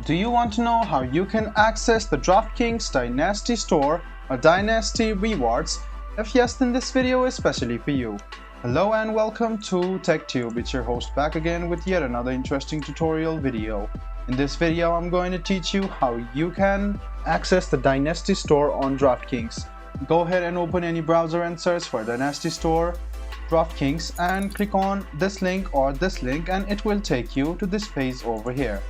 Do you want to know how you can access the Draftkings Dynasty Store or Dynasty Rewards? If yes, then this video is specially for you. Hello and welcome to TechTube. It's your host back again with yet another interesting tutorial video. In this video, I'm going to teach you how you can access the Dynasty Store on Draftkings. Go ahead and open any browser and search for Dynasty Store, Draftkings, and click on this link or this link, and it will take you to this page over here.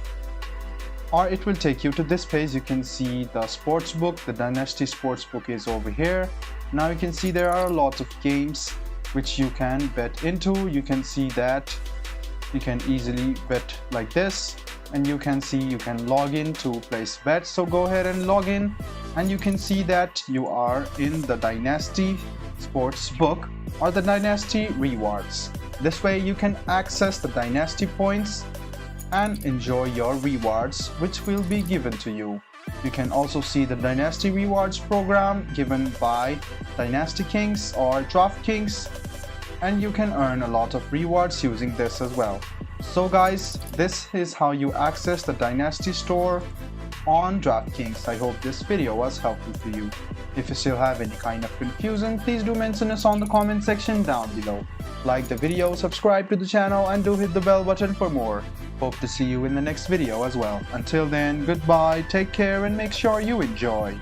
Or it will take you to this page. You can see the sportsbook. The Dynasty sportsbook is over here. Now you can see there are a lot of games which you can bet into. You can see that you can easily bet like this, and you can see you can log in to place bets. So go ahead and log in, and you can see that you are in the Dynasty sportsbook or the Dynasty Rewards. This way you can access the Dynasty points and enjoy your rewards which will be given to you. You can also see the Dynasty Rewards program given by Dynasty Kings or Draftkings, and you can earn a lot of rewards using this as well. So guys, this is how you access the Dynasty Store on Draftkings. I hope this video was helpful to you. If you still have any kind of confusion, please do mention us on the comment section down below. Like the video, subscribe to the channel, and do hit the bell button for more. Hope to see you in the next video as well. Until then, goodbye, take care, and make sure you enjoy.